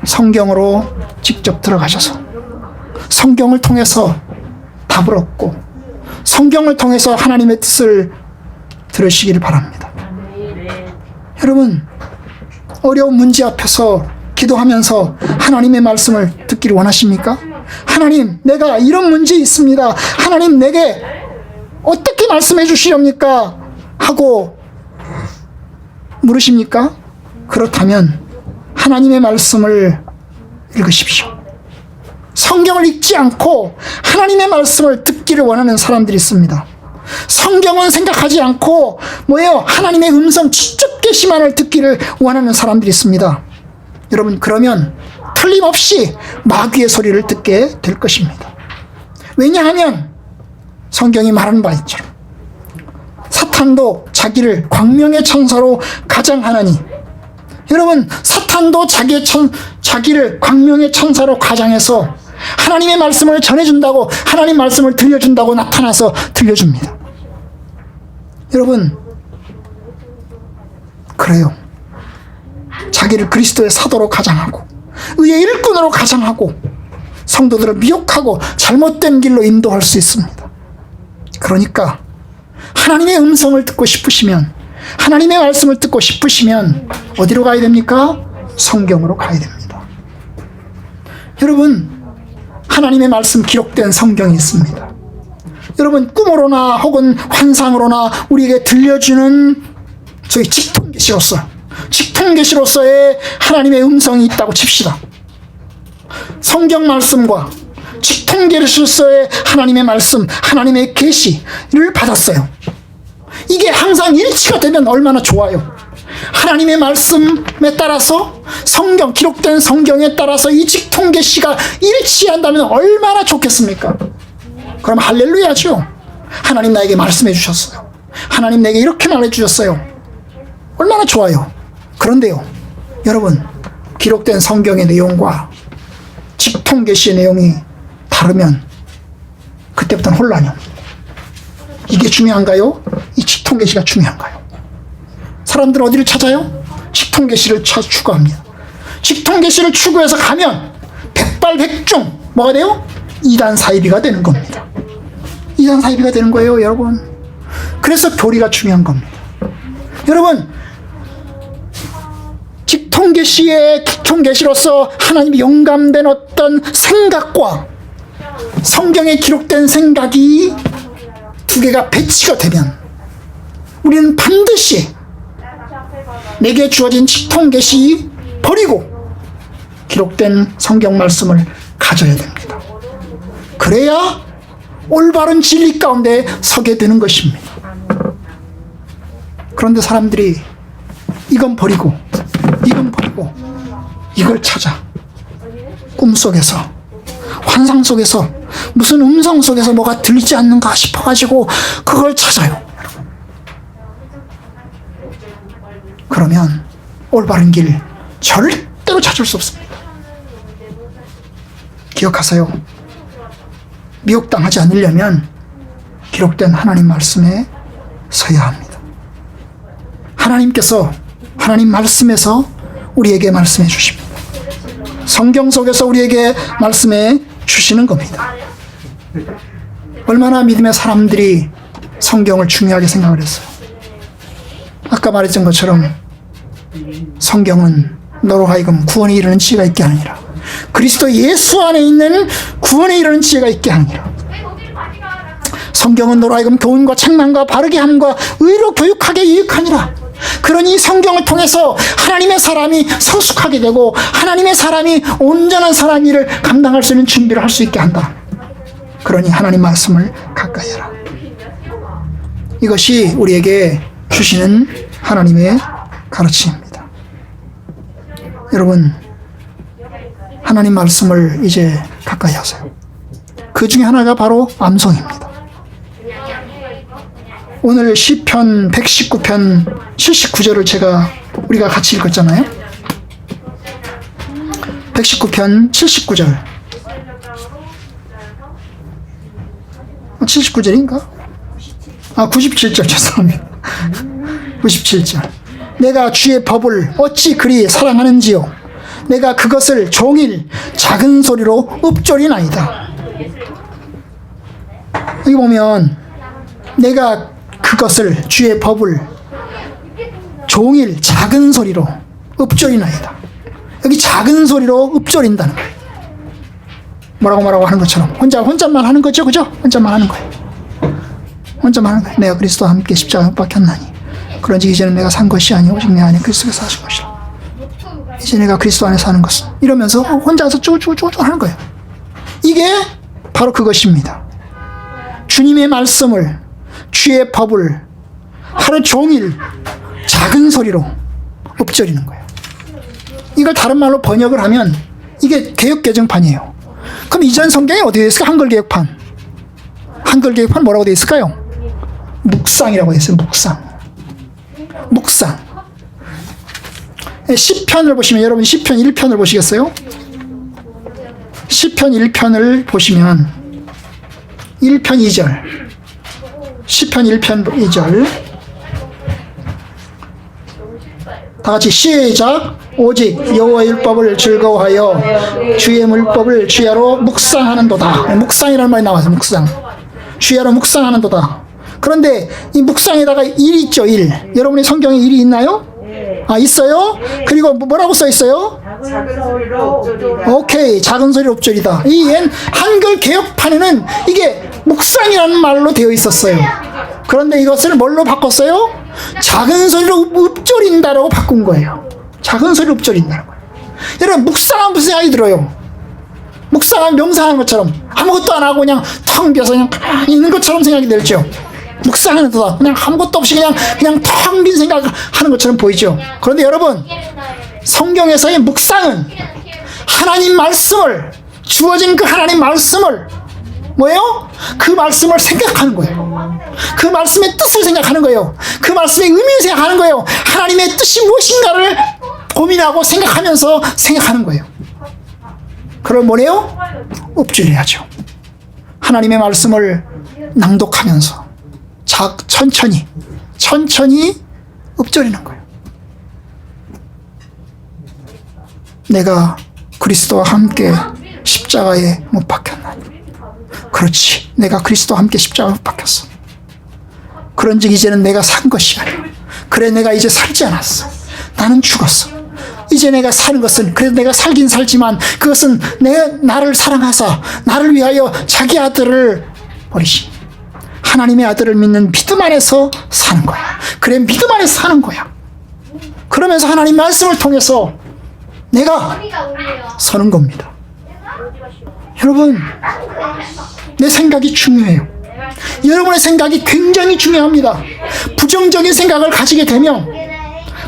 성경으로 직접 들어가셔서 성경을 통해서 답을 얻고 성경을 통해서 하나님의 뜻을 들으시기를 바랍니다. 여러분, 어려운 문제 앞에서 기도하면서 하나님의 말씀을 듣기를 원하십니까? 하나님, 내가 이런 문제 있습니다. 하나님, 내게 어떻게 말씀해 주시렵니까? 하고 물으십니까? 그렇다면 하나님의 말씀을 읽으십시오. 성경을 읽지 않고 하나님의 말씀을 듣기를 원하는 사람들이 있습니다. 성경은 생각하지 않고 하나님의 음성 직접 계시만을 듣기를 원하는 사람들이 있습니다. 여러분, 그러면 틀림없이 마귀의 소리를 듣게 될 것입니다. 왜냐하면 성경이 말하는 바처럼 사탄도 자기를 광명의 천사로 가장하나니, 여러분, 사탄도 자기를 광명의 천사로 가장해서 하나님의 말씀을 전해준다고, 하나님 말씀을 들려준다고 나타나서 들려줍니다. 여러분, 그래요. 자기를 그리스도의 사도로 가장하고 의의 일꾼으로 가장하고 성도들을 미혹하고 잘못된 길로 인도할 수 있습니다. 그러니까 하나님의 음성을 듣고 싶으시면, 하나님의 말씀을 듣고 싶으시면 어디로 가야 됩니까? 성경으로 가야 됩니다. 여러분, 하나님의 말씀 기록된 성경이 있습니다. 여러분, 꿈으로나 혹은 환상으로나 우리에게 들려주는 저희 직통계시로서의 하나님의 음성이 있다고 칩시다. 성경 말씀과 직통계시로서의 하나님의 말씀, 하나님의 계시를 받았어요. 이게 항상 일치가 되면 얼마나 좋아요. 하나님의 말씀에 따라서, 성경, 기록된 성경에 따라서 이 직통계시가 일치한다면 얼마나 좋겠습니까? 그럼 할렐루야죠. 하나님 나에게 말씀해 주셨어요. 하나님 내게 이렇게 말해 주셨어요. 얼마나 좋아요. 그런데요, 여러분, 기록된 성경의 내용과 직통계시의 내용이 다르면 그때부터는 혼란이요. 이게 중요한가요? 이 직통계시가 중요한가요? 사람들은 어디를 찾아요? 직통계시를 추구합니다. 직통계시를 추구해서 가면 백발백중 뭐가 돼요? 이단사이비가 되는 겁니다. 이단사이비가 되는 거예요, 여러분. 그래서 교리가 중요한 겁니다. 여러분, 직통계시로서 하나님이 영감된 어떤 생각과 성경에 기록된 생각이 두 개가 배치가 되면 우리는 반드시 내게 주어진 직통계시 버리고 기록된 성경 말씀을 가져야 됩니다. 그래야 올바른 진리 가운데 서게 되는 것입니다. 그런데 사람들이 이건 버리고 이걸 찾아 꿈속에서, 환상 속에서, 무슨 음성 속에서 뭐가 들리지 않는가 싶어가지고 그걸 찾아요. 그러면 올바른 길 절대로 찾을 수 없습니다. 기억하세요. 미혹당하지 않으려면 기록된 하나님 말씀에 서야 합니다. 하나님께서 하나님 말씀에서 우리에게 말씀해 주십니다. 성경 속에서 우리에게 말씀해 주시는 겁니다. 얼마나 믿음의 사람들이 성경을 중요하게 생각을 했어요. 아까 말했던 것처럼 성경은 너로 하여금 구원에 이르는 지혜가 있게 하느니라. 그리스도 예수 안에 있는 구원에 이르는 지혜가 있게 하느니라. 성경은 너로 하여금 교훈과 책망과 바르게 함과 의로 교육하게 유익하니라. 그러니 성경을 통해서 하나님의 사람이 성숙하게 되고 하나님의 사람이 온전한 사람 일을 감당할 수 있는 준비를 할 수 있게 한다. 그러니 하나님 말씀을 가까이 해라. 이것이 우리에게 주시는 하나님의 가르침입니다. 여러분, 하나님 말씀을 이제 가까이 하세요. 그 중에 하나가 바로 암송입니다. 오늘 시편 119편 79절을 우리가 같이 읽었잖아요. 119편 79절. 79절인가? 97절 죄송합니다. 97절. 내가 주의 법을 어찌 그리 사랑하는지요. 내가 그것을 종일 작은 소리로 읊조리나이다. 여기 보면 내가 그것을, 주의 법을 종일 작은 소리로 읊조리나이다. 여기 작은 소리로 읊조린다는 거예요. 뭐라고 하는 것처럼 혼자만 하는 거죠, 그죠? 혼자만 하는 거예요. 혼자만 하는 거예요. 내가 그리스도와 함께 십자가에 못 박혔나니 그런지 이제는 내가 산 것이 아니오 오직 내 안에 그리스도께서 사신 것이라. 이제 내가 그리스도 안에 사는 것은, 이러면서 혼자서 쭈쭈쭈쭈 하는 거예요. 이게 바로 그것입니다. 주님의 말씀을, 주의 법을 하루 종일 작은 소리로 읊조리는 거예요. 이걸 다른 말로 번역을 하면 이게 개역개정판이에요. 그럼 이전 성경에 어디에 되어 있을까? 한글개역판. 한글개역판 뭐라고 되어 있을까요? 묵상이라고 되어 있어요. 묵상. 시편을 보시면, 여러분 시편 1편을 보시겠어요? 시편 1편을 보시면 1편 2절, 시편 1편 2절 다 같이 시작. 오직 여호와의 율법을 즐거워하여 주의 물법을 주야로 묵상하는도다. 묵상이라는 말이 나와서 묵상. 주야로 묵상하는도다. 그런데 이 묵상에다가 일 있죠, 일. 여러분의 성경에 일이 있나요? 아, 있어요? 그리고 뭐라고 써 있어요? 작은 소리로 옵조리다. 오케이, 작은 소리 옵조리다. 이 한글 개혁판에는 이게 묵상이라는 말로 되어 있었어요. 그런데 이것을 뭘로 바꿨어요? 작은 소리로 읊조린다라고 바꾼 거예요. 작은 소리로 읊조린다는 거예요. 여러분, 묵상하면 무슨 생각이 들어요? 묵상하면 명상한 것처럼 아무것도 안 하고 그냥 텅 비어서 그냥 가만히 있는 것처럼 생각이 들죠. 묵상하는 거다. 그냥 아무것도 없이 그냥 텅 빈 생각을 하는 것처럼 보이죠. 그런데 여러분, 성경에서의 묵상은 하나님 말씀을, 주어진 그 하나님 말씀을 뭐예요? 그 말씀을 생각하는 거예요. 그 말씀의 뜻을 생각하는 거예요. 그 말씀의 의미를 생각하는 거예요. 하나님의 뜻이 무엇인가를 고민하고 생각하면서 생각하는 거예요. 그럼 뭐래요? 읊조려야죠. 하나님의 말씀을 낭독하면서 천천히 읊조리는 거예요. 내가 그리스도와 함께 십자가에 못 박혔나니. 그렇지, 내가 그리스도와 함께 십자가에 못 박혔어. 그런즉 이제는 내가 산 것이 아니야. 그래, 내가 이제 살지 않았어. 나는 죽었어. 이제 내가 사는 것은, 그래도 내가 살긴 살지만 그것은 나를 사랑하사 나를 위하여 자기 아들을 버리신 하나님의 아들을 믿는 믿음 안에서 사는 거야. 그래, 믿음 안에서 사는 거야. 그러면서 하나님 말씀을 통해서 내가 서는 겁니다. 여러분, 내 생각이 중요해요. 여러분의 생각이 굉장히 중요합니다. 부정적인 생각을 가지게 되면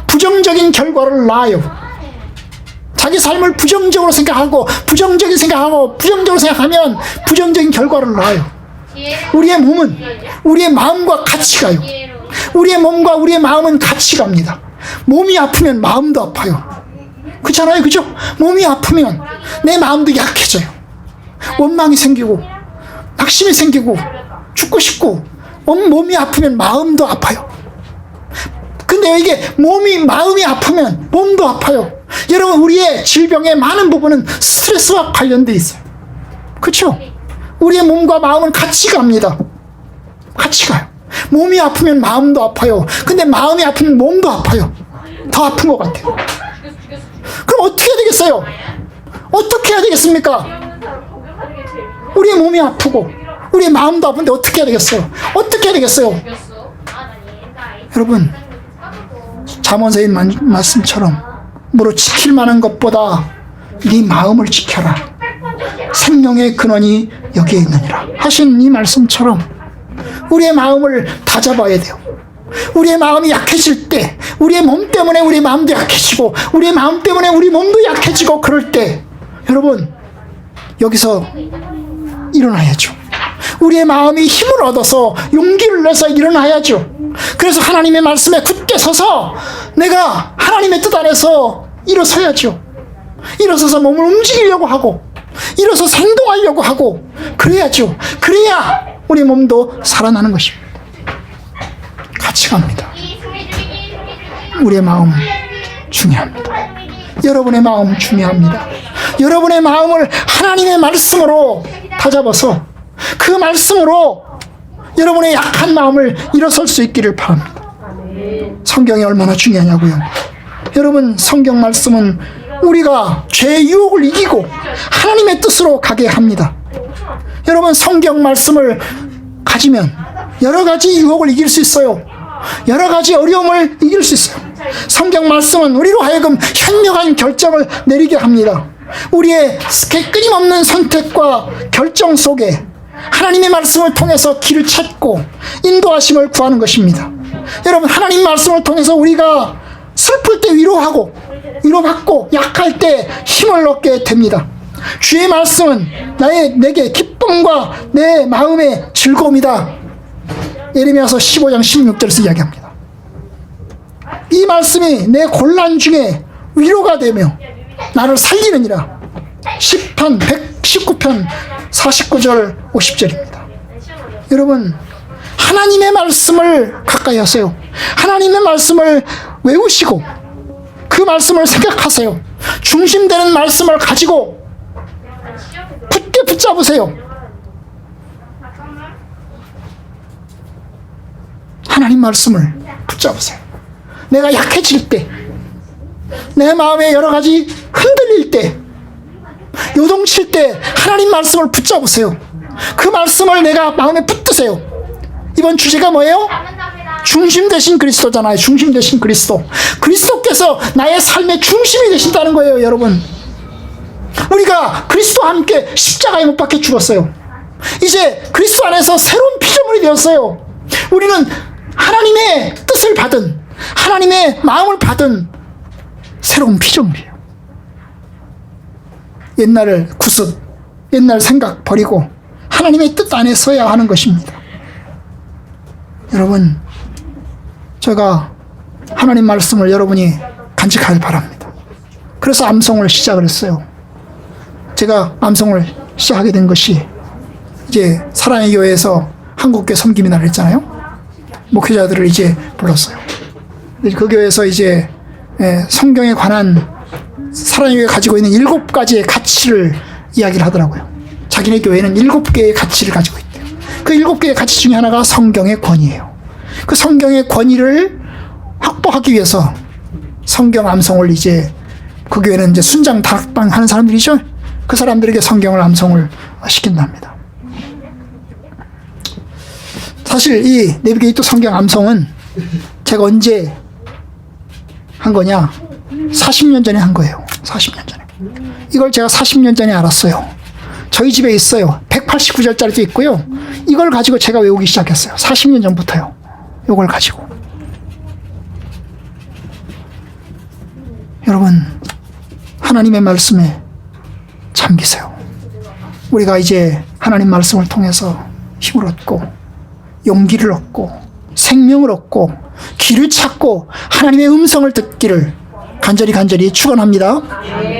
부정적인 결과를 낳아요. 자기 삶을 부정적으로 생각하고 부정적으로 생각하면 부정적인 결과를 낳아요. 우리의 몸은 우리의 마음과 같이 가요. 우리의 몸과 우리의 마음은 같이 갑니다. 몸이 아프면 마음도 아파요. 그렇잖아요, 그죠? 몸이 아프면 내 마음도 약해져요. 원망이 생기고 낙심이 생기고 죽고 싶고, 몸이 아프면 마음도 아파요. 근데 이게 마음이 아프면 몸도 아파요. 여러분, 우리의 질병의 많은 부분은 스트레스와 관련돼 있어요. 그렇죠? 우리의 몸과 마음은 같이 갑니다. 같이 가요. 몸이 아프면 마음도 아파요. 근데 마음이 아프면 몸도 아파요. 더 아픈 것 같아요. 그럼 어떻게 해야 되겠어요? 어떻게 해야 되겠습니까? 우리의 몸이 아프고 우리의 마음도 아픈데 어떻게 해야 되겠어요? 어떻게 해야 되겠어요? 여러분, 잠언서의 말씀처럼 무릇 지킬 만한 것보다 네 마음을 지켜라. 생명의 근원이 여기에 있느니라 하신 이 말씀처럼 우리의 마음을 다잡아야 돼요. 우리의 마음이 약해질 때, 우리의 몸 때문에 우리 마음도 약해지고 우리의 마음 때문에 우리 몸도 약해지고 그럴 때, 여러분, 여기서 일어나야죠. 우리의 마음이 힘을 얻어서 용기를 내서 일어나야죠. 그래서 하나님의 말씀에 굳게 서서 내가 하나님의 뜻 안에서 일어서야죠. 일어서서 몸을 움직이려고 하고 일어서서 행동하려고 하고 그래야죠. 그래야 우리 몸도 살아나는 것입니다. 같이 갑니다. 우리의 마음 중요합니다. 여러분의 마음 중요합니다. 여러분의 마음을 하나님의 말씀으로 다잡아서 그 말씀으로 여러분의 약한 마음을 일어설 수 있기를 바랍니다. 성경이 얼마나 중요하냐고요. 여러분, 성경 말씀은 우리가 죄의 유혹을 이기고 하나님의 뜻으로 가게 합니다. 여러분, 성경 말씀을 가지면 여러 가지 유혹을 이길 수 있어요. 여러 가지 어려움을 이길 수 있어요. 성경 말씀은 우리로 하여금 현명한 결정을 내리게 합니다. 우리의 끊임없는 선택과 결정 속에 하나님의 말씀을 통해서 길을 찾고 인도하심을 구하는 것입니다. 여러분, 하나님 말씀을 통해서 우리가 슬플 때 위로하고 위로받고 약할 때 힘을 얻게 됩니다. 주의 말씀은 내게 기쁨과 내 마음의 즐거움이다. 예레미야서 15장 16절에서 이야기합니다. 이 말씀이 내 곤란 중에 위로가 되며 나를 살리느니라. 시편 119편 49절 50절입니다. 여러분, 하나님의 말씀을 가까이 하세요. 하나님의 말씀을 외우시고 그 말씀을 생각하세요. 중심되는 말씀을 가지고 굳게 붙잡으세요. 하나님 말씀을 붙잡으세요. 내가 약해질 때, 내 마음에 여러 가지 흔들릴 때, 요동칠 때 하나님 말씀을 붙잡으세요. 그 말씀을 내가 마음에 붙드세요. 이번 주제가 뭐예요? 중심 되신 그리스도잖아요. 중심 되신 그리스도. 그리스도께서 나의 삶의 중심이 되신다는 거예요, 여러분. 우리가 그리스도와 함께 십자가에 못 박혀 죽었어요. 이제 그리스도 안에서 새로운 피조물이 되었어요. 우리는 하나님의 뜻을 받은, 하나님의 마음을 받은 새로운 피조물이에요. 옛날 구습, 옛날 생각 버리고 하나님의 뜻 안에 서야 하는 것입니다. 여러분, 제가 하나님 말씀을 여러분이 간직하길 바랍니다. 그래서 암송을 시작을 했어요. 제가 암송을 시작하게 된 것이 이제 사랑의 교회에서 한국교회 섬김이 날 했잖아요. 목회자들을 이제 불렀어요. 그 교회에서 이제 성경에 관한 사랑의 교회가 가지고 있는 7가지의 가치를 이야기를 하더라고요. 자기네 교회는 7개의 가치를 가지고 있대요. 그 7개의 가치 중에 하나가 성경의 권위예요. 그 성경의 권위를 확보하기 위해서 성경 암송을 이제 그 교회는 이제 순장 다락방 하는 사람들이죠. 그 사람들에게 성경을 암송을 시킨답니다. 사실 이 내비게이터 성경 암송은 제가 언제 한 거냐? 40년 전에 한 거예요. 40년 전에. 이걸 제가 40년 전에 알았어요. 저희 집에 있어요. 189절짜리도 있고요. 이걸 가지고 제가 외우기 시작했어요. 40년 전부터요. 이걸 가지고. 여러분, 하나님의 말씀에 잠기세요. 우리가 이제 하나님 말씀을 통해서 힘을 얻고 용기를 얻고 생명을 얻고 길을 찾고 하나님의 음성을 듣기를 간절히 축원합니다.